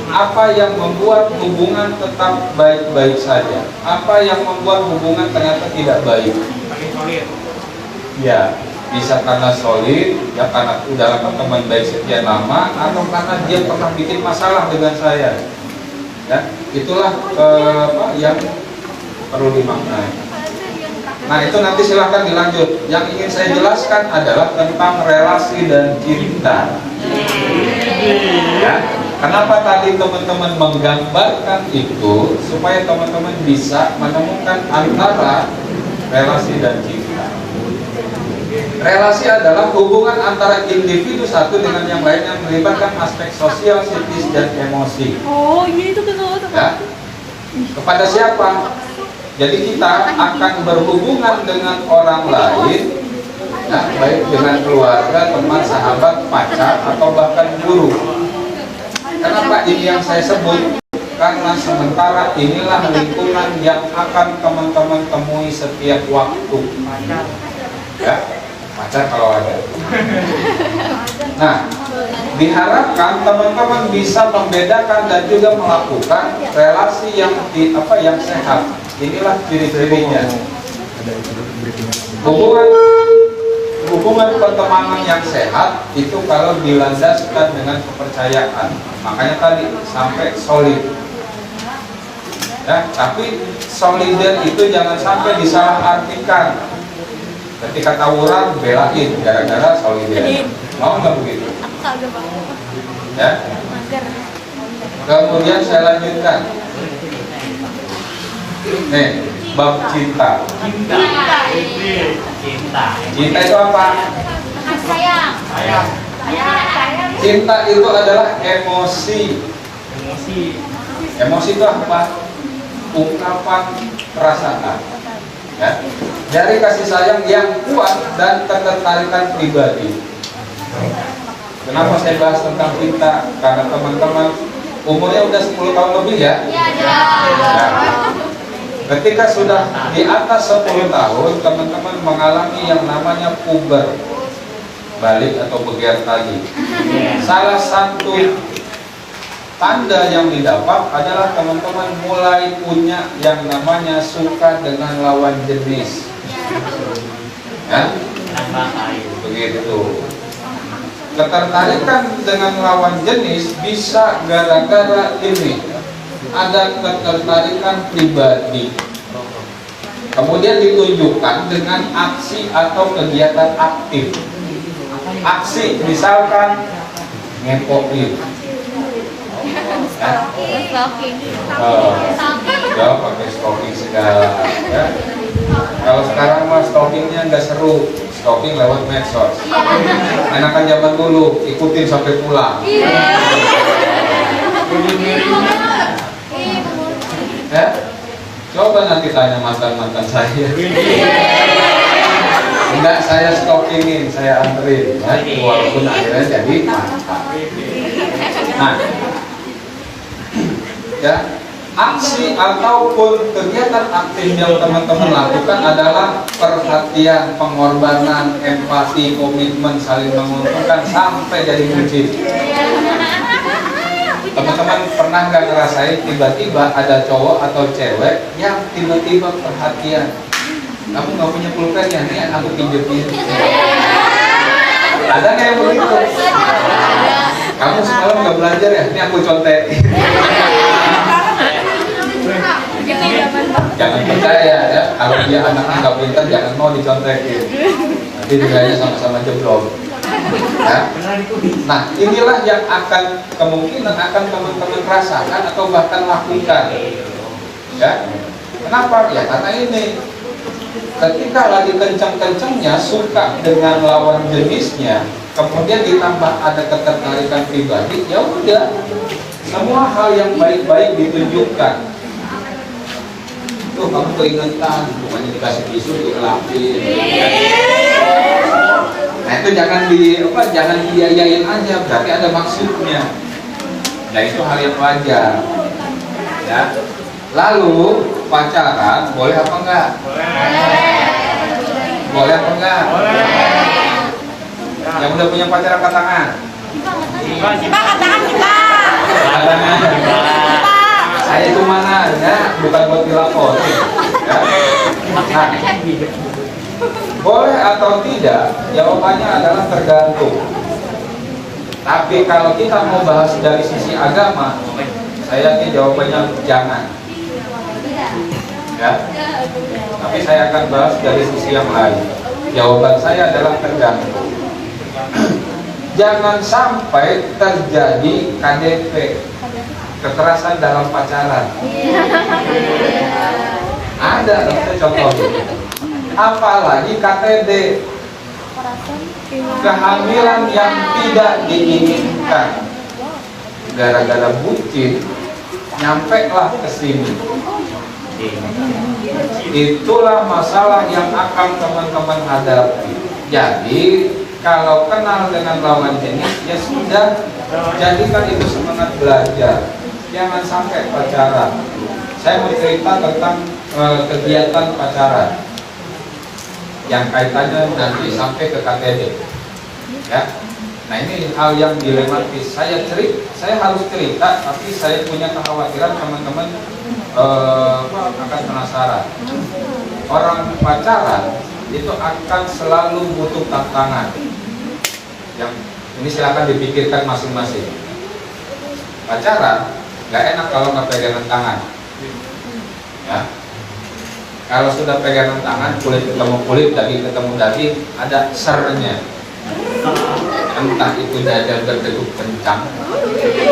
Apa yang membuat hubungan tetap baik-baik saja? Apa yang membuat hubungan ternyata tidak baik? Ya, bisa karena solid, ya karena udah lama teman baik sekian lama, atau karena dia pernah bikin masalah dengan saya. Ya, itulah apa yang perlu dimaknai. Nah, itu nanti silahkan dilanjut. Yang ingin saya jelaskan adalah tentang relasi dan cinta. Ya, kenapa tadi teman-teman menggambarkan itu supaya teman-teman bisa menemukan antara relasi dan cinta. Relasi adalah hubungan antara individu satu dengan yang lain yang melibatkan aspek sosial, psikis, dan emosi. Oh, iya itu betul. Ya. Kepada siapa? Jadi kita akan berhubungan dengan orang lain, ya, baik dengan keluarga, teman, sahabat, pacar, atau bahkan guru. Kenapa ini yang saya sebut? Karena sementara inilah lingkungan yang akan teman-teman temui setiap waktu. Ya, pacar kalau ada. Nah, diharapkan teman-teman bisa membedakan dan juga melakukan relasi yang yang sehat. Inilah ciri-cirinya. Hubungan pertemanan yang sehat itu kalau dilandaskan dengan kepercayaan. Makanya tadi sampai solid. Ya, tapi solider itu jangan sampai disalahartikan. Ketika tawuran belain gara-gara solider. Mau nggak begitu? Ya. Kemudian saya lanjutkan. Nih, bab cinta. Cinta itu apa? Sayang. Cinta itu adalah emosi. Emosi itu apa? Ungkapan perasaan. Ya. Dari kasih sayang yang kuat dan ketertarikan pribadi. Kenapa saya bahas tentang cinta? Karena teman-teman umurnya udah 10 tahun lebih ya? Iya. Ya. Ketika sudah di atas 10 tahun, teman-teman mengalami yang namanya puber, balik atau beger lagi. Salah satu tanda yang didapat adalah teman-teman mulai punya yang namanya suka dengan lawan jenis. Ya, begitu. Ketertarikan dengan lawan jenis bisa gara-gara ini. Ada ketertarikan pribadi, kemudian ditunjukkan dengan aksi atau kegiatan aktif. Aksi misalkan ngepoin, ya pakai stalking segala. Ya. Kalau sekarang mah stalkingnya nggak seru, stalking lewat medsos. Enakan zaman dulu, ikutin sampai pulang. Ya, coba nanti tanya mantan-mantan saya. Enggak, saya stalkingin, saya anterin, ya, walaupun akhirnya jadi mantan. Nah, ya, aksi ataupun kegiatan aktif yang teman-teman lakukan adalah perhatian, pengorbanan, empati, komitmen, saling menguntungkan sampai jadi bucin. Teman-teman pernah nggak ngerasain tiba-tiba ada cowok atau cewek yang tiba-tiba perhatian? Kamu nggak punya pulpen ya? Nih aku pinjemin. Ada nggak yang begitu? Kamu semalam nggak belajar ya? Ini aku contekin. Jangan percaya ya, kalau dia anaknya nggak pintar jangan mau dicontekin. Nanti nilainya sama-sama jeblok. Ya. Nah, inilah yang akan kemungkinan akan teman-teman rasakan atau bahkan lakukan. Ya, kenapa? Ya karena ini ketika lagi kencang-kencangnya suka dengan lawan jenisnya, kemudian ditambah ada ketertarikan pribadi, ya udah semua hal yang baik-baik ditunjukkan. Tuh kamu keingetan, bukannya dikasih tisu dielapin. Nah itu jangan diiyain aja, berarti ada maksudnya. Nah itu hal yang wajar. Ya. Lalu pacaran boleh apa enggak? Boleh apa enggak? Yang udah punya pacar angkat tangan. Angkat tangan kita. Angkat tangan. Saya itu mana? Ya, bukan buat dilapor. Ya. Nah, boleh atau tidak? Jawabannya adalah tergantung. Tapi kalau kita mau bahas dari sisi agama, saya yakin jawabannya jangan. Ya. Tapi saya akan bahas dari sisi yang lain. Jawaban saya adalah tergantung. Jangan sampai terjadi KDP, kekerasan dalam pacaran. Ada, saya contohnya. Apalagi KTD, kehamilan yang tidak diinginkan gara-gara bucin, nyampe lah ke sini. Itulah masalah yang akan teman-teman hadapi. Jadi kalau kenal dengan lawan jenis, ya sudah, jadikan itu semangat belajar. Jangan sampai pacaran. Saya mau cerita tentang kegiatan pacaran yang kaitannya nanti sampai ke KTD. Ya. Nah ini hal yang dilematis. Saya harus cerita, tapi saya punya kekhawatiran teman-teman akan penasaran. Orang pacaran itu akan selalu butuh tantangan. Yang ini silakan dipikirkan masing-masing. Pacaran nggak enak kalau nggak pegangan tangan. Ya. Kalau sudah pegangan tangan, kulit ketemu kulit, daging ketemu daging, ada sernya. Entah itu dada berdegup kencang,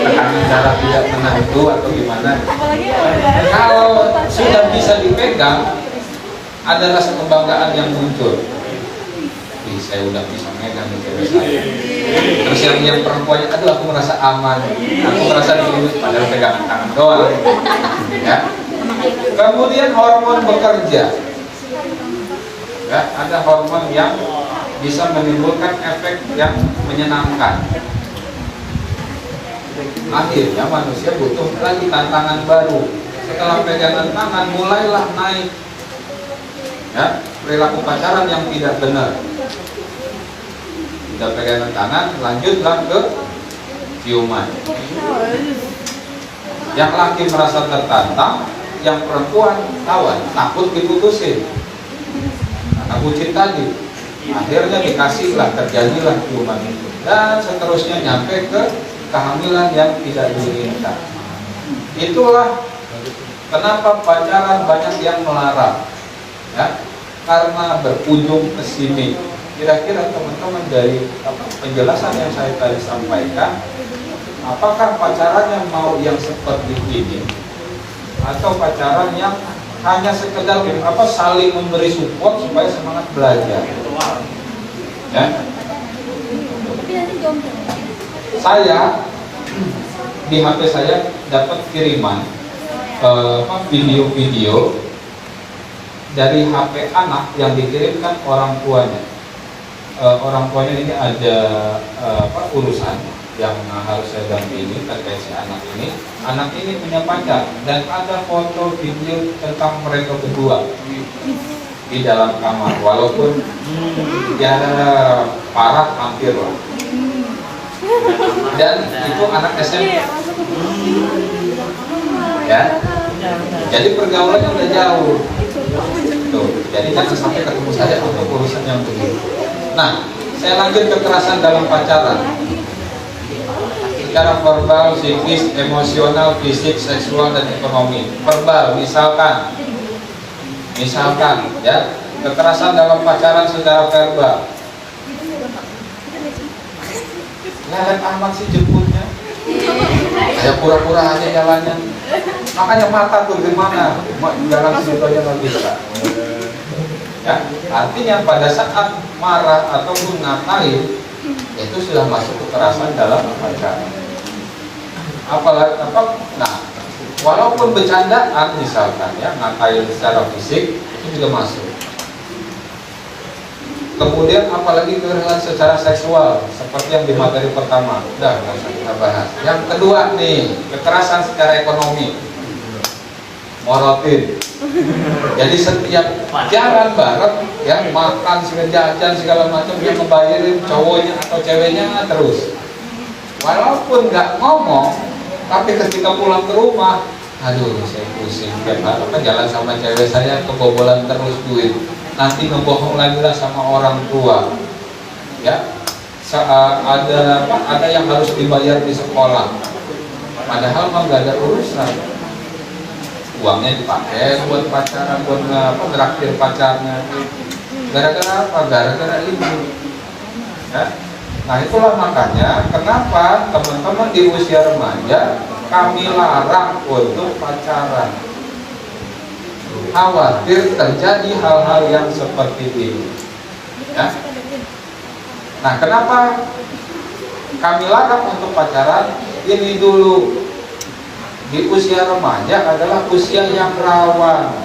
tekanan darah tidak menentu atau gimana. Kalau sudah bisa dipegang, ada rasa kebanggaan yang muncul. Ih, saya udah bisa megang nih cewek saya. Terus yang perempuannya, aduh aku merasa aman, aku merasa dilindungi, padahal pegangan tangan doang. Ya. Kemudian hormon bekerja. Ya, ada hormon yang bisa menimbulkan efek yang menyenangkan. Akhirnya manusia butuh lagi tantangan baru. Setelah pegangan tangan mulailah naik, ya, perilaku pacaran yang tidak benar. Sudah pegangan tangan, lanjutlah ke ciuman. Yang laki merasa tertantang, yang perempuan takut diputusin. Karena bucin tadi, akhirnya dikasihlah, terjadilah ciuman itu, dan seterusnya nyampe ke kehamilan yang tidak diinginkan. Itulah kenapa pacaran banyak yang melarang, ya, karena berujung ke sini. Kira-kira teman-teman dari penjelasan yang saya tadi sampaikan, apakah pacarannya mau yang seperti ini, atau pacaran yang hanya sekedar saling memberi support supaya semangat belajar? Ya. Saya di HP saya dapat kiriman video-video dari HP anak yang dikirimkan orang tuanya. Orang tuanya ini ada urusan yang harus saya dampingi terkait si anak ini. Anak ini punya pacar dan ada foto video tentang mereka berdua di dalam kamar, walaupun ya parah hampir lah. Dan itu anak SMP, Ya, jadi pergaulannya udah jauh. Tuh, jadi jangan sampai ketemu saya untuk urusan yang begitu. Nah, saya lanjut kekerasan dalam pacaran. Secara verbal, psikis, emosional, fisik, seksual, dan ekonomi. Verbal, misalkan ya, kekerasan dalam pacaran secara verbal. Lelet amat sih jemputnya, kayak pura-pura aja jalannya. Makanya mata tuh gimana, jalan situ aja nggak bisa. Ya, artinya pada saat marah ataupun ngatain itu sudah masuk kekerasan dalam pacaran. Apalagi nah, walaupun bercandaan misalkan ya, ngatain secara fisik itu juga masuk. Kemudian apalagi kekerasan secara seksual seperti yang di materi pertama, udah nggak usah kita bahas. Yang kedua nih, kekerasan secara ekonomi, morotin. Jadi setiap jalan bareng, ya makan, jajan segala macam, dia ngebayarin cowoknya atau ceweknya terus. Walaupun nggak ngomong, tapi ketika pulang ke rumah, aduh saya pusing, tiap hari kan jalan sama cewek saya kebobolan terus duit. Nanti ngebohong lagi lah sama orang tua. Ya, ada yang harus dibayar di sekolah. Padahal mah nggak ada urusan. Uangnya dipakai buat pacaran, buat ngeraktir pacarnya. Gara-gara apa? Gara-gara ini. Ya. Nah itulah makanya kenapa teman-teman di usia remaja kami larang untuk pacaran. Khawatir terjadi hal-hal yang seperti ini. Ya. Nah kenapa kami larang untuk pacaran? Ini dulu. Di usia remaja adalah usia yang rawan.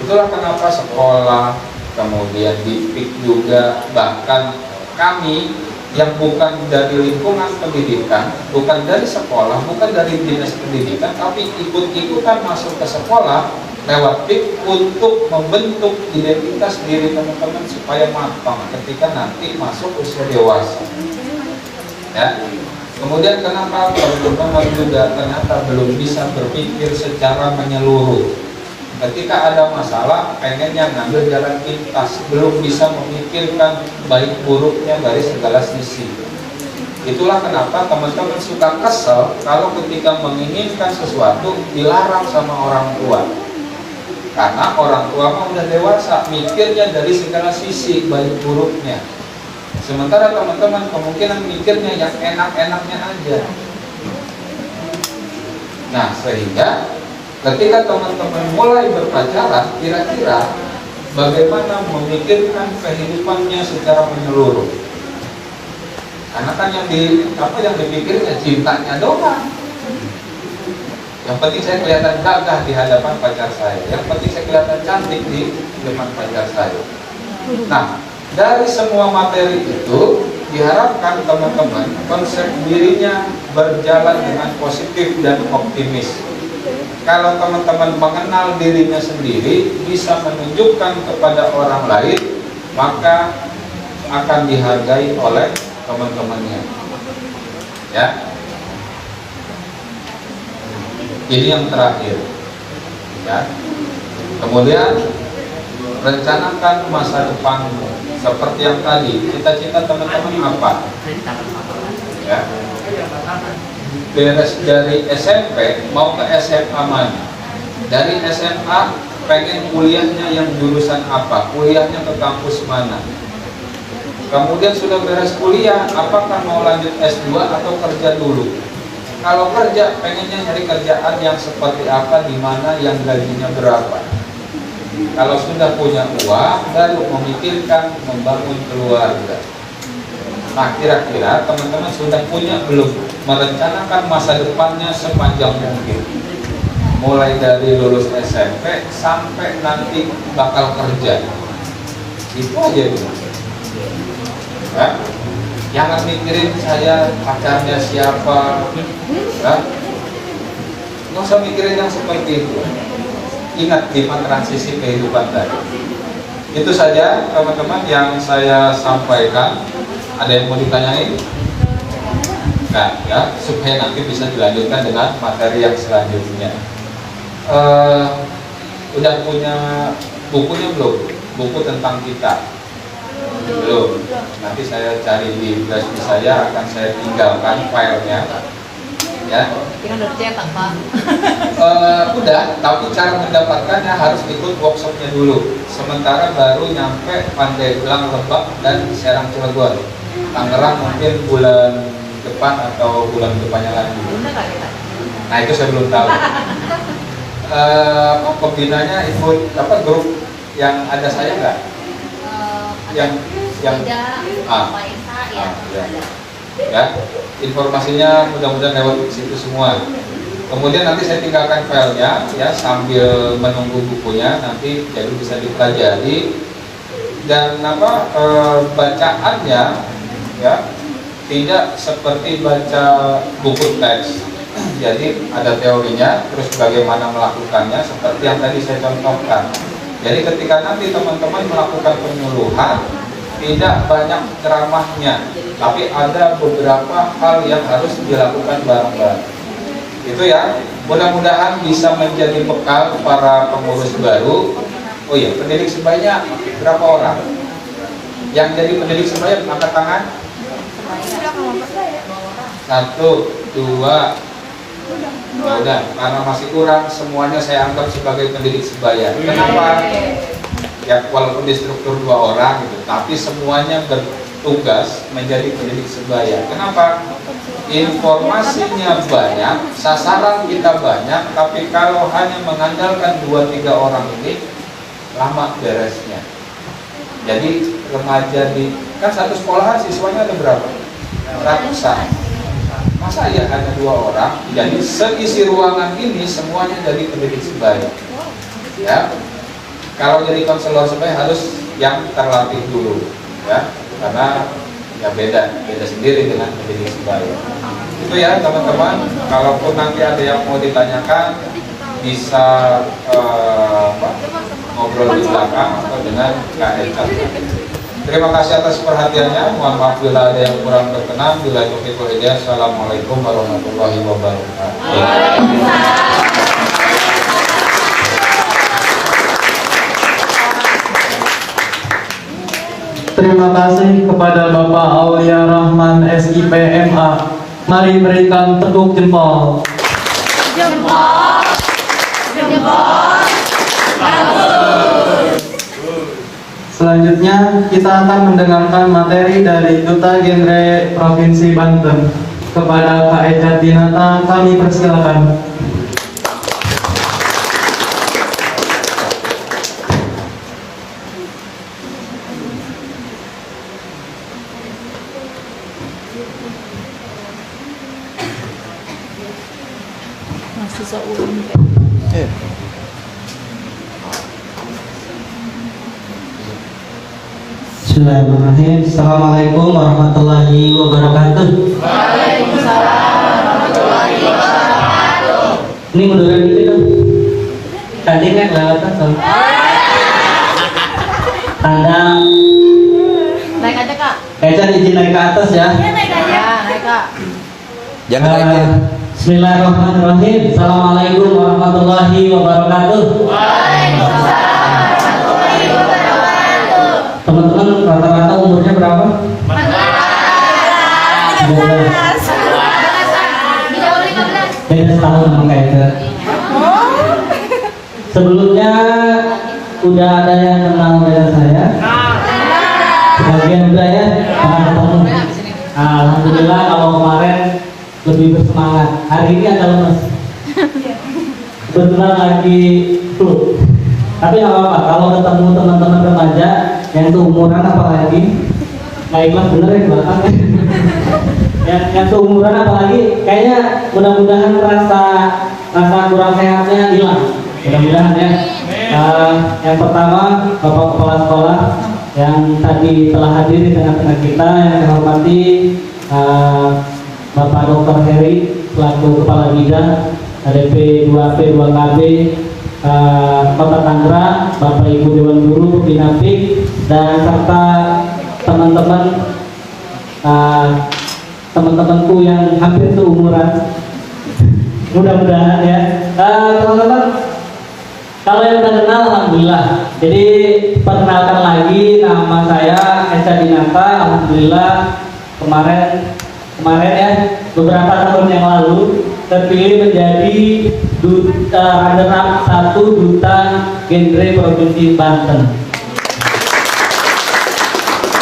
Itulah kenapa sekolah, kemudian DIPIK juga, bahkan kami yang bukan dari lingkungan pendidikan, bukan dari sekolah, bukan dari dinas pendidikan, tapi ikut-ikutan masuk ke sekolah lewat PIK untuk membentuk identitas diri teman-teman supaya matang ketika nanti masuk usia dewasa. Ya. Kemudian kenapa teman-teman juga ternyata belum bisa berpikir secara menyeluruh. Ketika ada masalah, pengennya ngambil jalan pintas, belum bisa memikirkan baik buruknya dari segala sisi. Itulah kenapa teman-teman suka kesel kalau ketika menginginkan sesuatu dilarang sama orang tua. Karena orang tua mah udah dewasa, mikirnya dari segala sisi baik buruknya. Sementara teman-teman kemungkinan mikirnya yang enak-enaknya aja. Nah, sehingga ketika teman-teman mulai berpacaran, kira-kira bagaimana memikirkan kehidupannya secara menyeluruh. Karena kan yang dipikirnya cintanya doang. Yang penting saya kelihatan gagah di hadapan pacar saya. Yang penting saya kelihatan cantik di depan pacar saya. Nah, dari semua materi itu diharapkan teman-teman konsep dirinya berjalan dengan positif dan optimis. Kalau teman-teman mengenal dirinya sendiri, bisa menunjukkan kepada orang lain, maka akan dihargai oleh teman-temannya. Ya, ini yang terakhir. Ya, kemudian rencanakan masa depanmu. Seperti yang tadi, cita-cita teman-teman apa? Ya. Beres dari SMP mau ke SMA mana? Dari SMA pengen kuliahnya yang jurusan apa? Kuliahnya ke kampus mana? Kemudian sudah beres kuliah, apakah mau lanjut S2 atau kerja dulu? Kalau kerja, pengennya nyari kerjaan yang seperti apa, di mana, yang gajinya berapa? Kalau sudah punya uang, baru memikirkan membangun keluarga. Nah, kira-kira teman-teman sudah punya belum merencanakan masa depannya sepanjang mungkin? Mulai dari lulus SMP sampai nanti bakal kerja. Itu aja dulu. Ya. Jangan mikirin saya pacarnya siapa. Ya. Nggak usah mikirin yang seperti itu. Ingat lima transisi kehidupan tadi. Itu saja teman-teman yang saya sampaikan. Ada yang mau ditanyain? lanjutkan ya, supaya nanti bisa dilanjutkan dengan materi yang selanjutnya. Udah punya bukunya belum? Buku tentang kita? Belum. Nanti saya cari di flash disk saya, akan saya tinggalkan filenya. Ya. Kira udah cetak, Pak. Udah, tapi cara mendapatkannya harus ikut workshopnya dulu. Sementara baru nyampe Pandeglang, Lebak, dan Serang Cilegon. Tangerang mungkin bulan depan atau bulan depannya lagi. Bunda nggak kita? Nah itu saya belum tahu. Pembinanya ikut apa grup yang ada saya nggak? Yang Pak Esa ya. Ya, informasinya mudah-mudahan lewat situ semua. Kemudian nanti saya tinggalkan filenya ya, sambil menunggu bukunya nanti jadi bisa dipelajari. Dan bacaannya ya tidak seperti baca buku teks. Jadi ada teorinya, terus bagaimana melakukannya seperti yang tadi saya contohkan. Jadi ketika nanti teman-teman melakukan penyuluhan, tidak banyak ceramahnya, tapi ada beberapa hal yang harus dilakukan bareng-bareng. Itu ya, mudah-mudahan bisa menjadi bekal para pengurus baru. Oh iya, pendidik sebaya berapa orang? Yang jadi pendidik sebaya angkat tangan. 1, 2. Ya udah, karena masih kurang, semuanya saya anggap sebagai pendidik sebaya. Kenapa? Ya walaupun di struktur 2 orang gitu, tapi semuanya bertugas menjadi pendidik sebaya. Kenapa? Informasinya banyak, sasaran kita banyak, tapi kalau hanya mengandalkan 2-3 orang ini, lama beresnya. Jadi remaja kan satu sekolahan siswanya ada berapa? Ratusan. Masa ya hanya 2 orang? Jadi seisi ruangan ini semuanya jadi pendidik sebaya. Ya. Kalau jadi konselor sebaya harus yang terlatih dulu, ya, karena ya beda sendiri dengan pendidik sebaya. Itu ya teman-teman. Kalaupun nanti ada yang mau ditanyakan, bisa ngobrol di belakang atau dengan Kak Eka. Terima kasih atas perhatiannya. Mohon maaf bila ada yang kurang berkenan. Bila taufiq wal hidayah. Assalamualaikum warahmatullahi wabarakatuh. Terima kasih kepada Bapak Aulia Rahman SIPMA. Mari berikan tepuk jempol. Selanjutnya kita akan mendengarkan materi dari Duta Genre Provinsi Banten. Kepada Kak Eca Dinata kami persilakan. Mahasiswa UIN. Bismillahirrahmanirrahim. Assalamualaikum warahmatullahi wabarakatuh. Waalaikumsalam warahmatullahi wabarakatuh. Ini munduran dikit dong. Tadi kan kelewatan soal. Tandang. Naik aja, Kak. Ecan izin naik ke atas ya. Ya, naik, Kak. Jangan aja. Bismillahirrahmanirrahim. Assalamualaikum warahmatullahi wabarakatuh. Waalaikumsalam warahmatullahi wabarakatuh. Teman-teman rata-rata umurnya berapa? 15. Di bawah 15. Beda setahun sama kayak itu. Sebelumnya udah ada yang kenal dengan saya. Sebagian udah ya, pernah ketemu. Alhamdulillah kalau kemarin lebih bersemangat. Hari ini ada lemes. Kebetulan lagi flu. Tapi nggak apa-apa. Kalau ketemu teman-teman remaja yang seumuran apalagi, nggak ikhlas bener ya di belakang. yang seumuran apalagi, kayaknya mudah-mudahan rasa kurang sehatnya hilang. Mudah-mudahan ya. Yang pertama, Bapak Kepala Sekolah yang tadi telah hadir di tengah-tengah kita, yang saya hormati Bapak Dr. Heri selaku Kepala Bidang ADP 2P 2KB Kota Tangerang, Bapak Ibu Dewan Guru, Binapik, dan serta teman-teman teman-temanku yang hampir seumuran. Mudah-mudahan ya. Teman-teman, kalau yang udah kenal alhamdulillah. Jadi perkenalkan lagi, nama saya Esa Dinata. Alhamdulillah kemarin ya, beberapa tahun yang lalu terpilih menjadi runner-up 1 duta genre Provinsi Banten.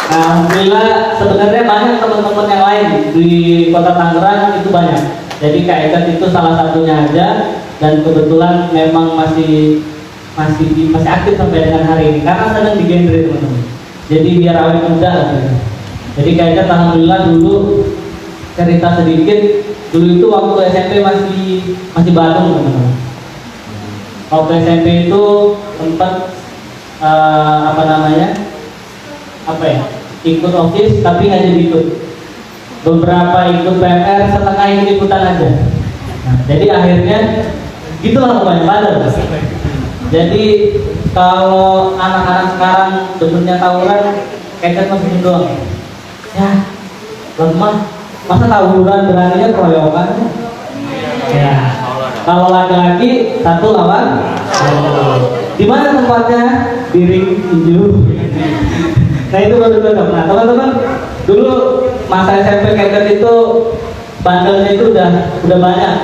Nah, alhamdulillah sebenarnya banyak teman-teman yang lain di Kota Tangerang itu banyak. Jadi Kak Ecat itu salah satunya aja, dan kebetulan memang masih aktif sampai dengan hari ini karena sedang di genre teman-teman. Jadi biar awet muda lah gitu. Jadi Kak Ecat alhamdulillah dulu cerita sedikit, dulu itu waktu SMP masih Badung teman-teman. Waktu SMP itu sempat ikut OSIS tapi nggak jadi ikut. Beberapa ikut PMR, setengah ikut-ikutan aja. Nah, jadi akhirnya gitulah pokoknya bandel. Jadi kalau anak-anak sekarang bentuknya tawuran, Kecet masih doang. Ya, lemah. Masa tawuran beraninya keroyokan? Ya. Kalau laki-laki 1 lawan 1. Di mana tempatnya? Di ring tinju. Nah itu baru cocok. Nah teman-teman, dulu masa SMP Kecet itu bandelnya itu udah banyak.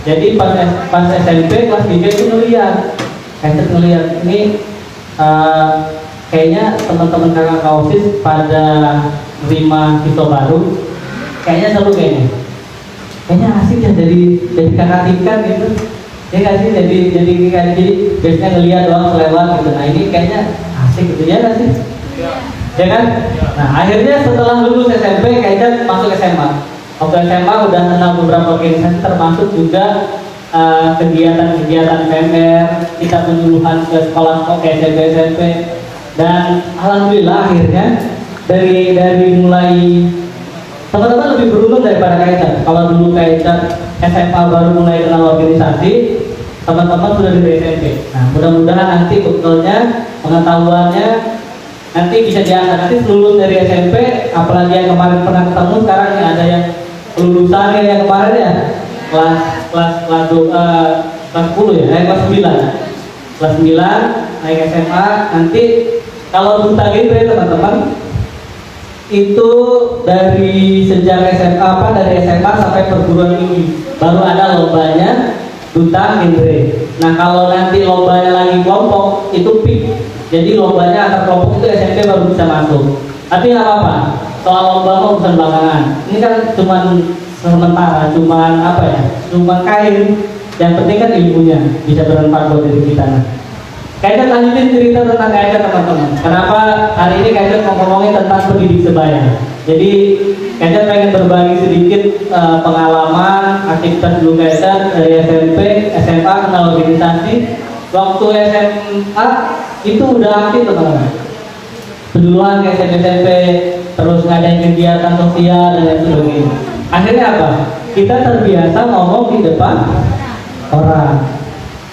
Jadi pas SMP kelas 3 itu ngeliat Kecet ini kayaknya teman-teman kakak OSIS pada nerima siswa baru. Kayaknya seru kayaknya asik ya jadi kakak tingkat gitu. Ya nggak sih, jadi biasanya ngeliat doang selewat gitu. Nah ini kayaknya asik gitu ya nggak sih? Ya kan? Nah akhirnya setelah lulus SMP kayaknya masuk SMA. Waktu SMA udah kenal beberapa organisasi, termasuk juga kegiatan-kegiatan PMR, kita penyuluhan ke sekolah ke SMP, dan alhamdulillah akhirnya dari mulai teman-teman lebih beruntung daripada Kecet. Kalau dulu Kecet SMA baru mulai kenal organisasi, teman-teman sudah dari SMP. Nah mudah-mudahan nanti betulnya pengetahuannya nanti bisa diangkat. Nanti lulus dari SMP, apalagi yang kemarin pernah ketemu, sekarang yang ada yang lulusannya yang kemarin ya kelas 10 ya, kelas 9 naik SMA. Nanti kalau duta genre teman-teman itu dari sejak dari SMA sampai perguruan tinggi baru ada lombanya duta genre. Nah kalau nanti lombanya lagi kelompok itu peak, jadi lombanya antar kelompok itu SMP baru bisa masuk. Tapi nggak apa-apa, soal lomba mau urusan belakangan. Ini kan cuman sementara, cuman kain. Yang penting kan ilmunya bisa bermanfaat buat diri kita. Kayaknya lanjutin cerita tentang Kecet teman-teman. Kenapa hari ini Kecet mau ngomongin tentang pendidik sebaya. Jadi Kecet pengen berbagi sedikit pengalaman aktivitas dulu Kecet dari SMP, SMA kenal organisasi. Waktu SMA itu udah aktif teman-teman. Peduluan ke SMP, terus ngadain kegiatan sosial dan lain sebagainya. Akhirnya apa? Kita terbiasa ngomong di depan orang.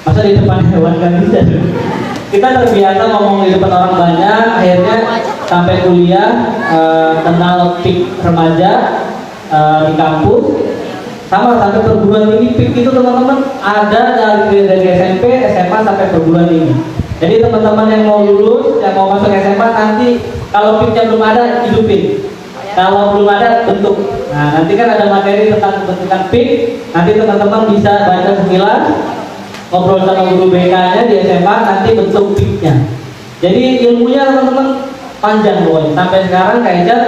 Masa di depan hewan kan bisa? Kita terbiasa ngomong di depan orang banyak. Akhirnya sampai kuliah kenal PIK remaja di kampus, sama sampai perguruan tinggi. PIK itu teman-teman ada dari SMP, SMA sampai perguruan tinggi. Jadi teman-teman yang mau lulus, yang mau masuk SMA nanti kalau PIK-nya belum ada, hidupin. Kalau belum ada, bentuk. Nah nanti kan ada materi tentang bentukan PIK. Nanti teman-teman bisa baca sekilas, ngobrol sama guru BK-nya di SMA, nanti bentuk PIK-nya. Jadi ilmunya teman-teman panjang pokoknya. Sampai sekarang Kecet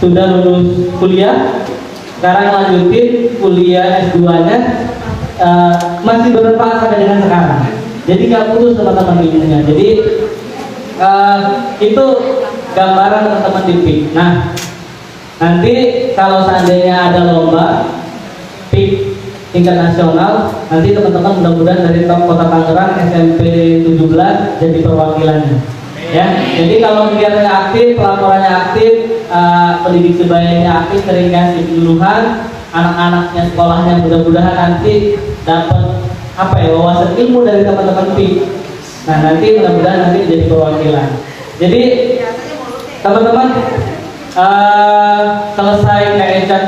sudah lulus kuliah, sekarang lanjutin kuliah S2-nya, masih bermanfaat sampai dengan sekarang. Jadi nggak putus teman-teman ilmunya. Jadi itu gambaran teman-teman di PIK. Nah nanti kalau seandainya ada lomba PIK tingkat nasional, nanti teman-teman mudah-mudahan dari Kota Tangerang SMP 17 jadi perwakilannya. Ya, jadi kalau kegiatannya aktif, pelaporannya aktif, pendidik sebayanya aktif, sering kasih penyuluhan, anak-anaknya sekolahnya mudah-mudahan nanti dapat wawasan ilmu dari teman-teman PIK. Nah nanti mudah-mudahan nanti jadi perwakilan. Jadi teman-teman selesai Kecet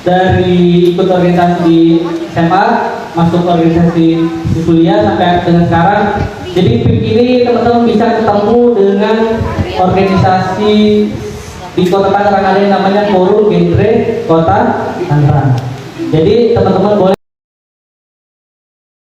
dari ikut organisasi di SMA, masuk organisasi di kuliah sampai dengan sekarang. Jadi PIP ini teman-teman bisa ketemu dengan organisasi di Kota Tangerang, ada yang namanya Forum Genre Kota Tangerang. Jadi teman-teman boleh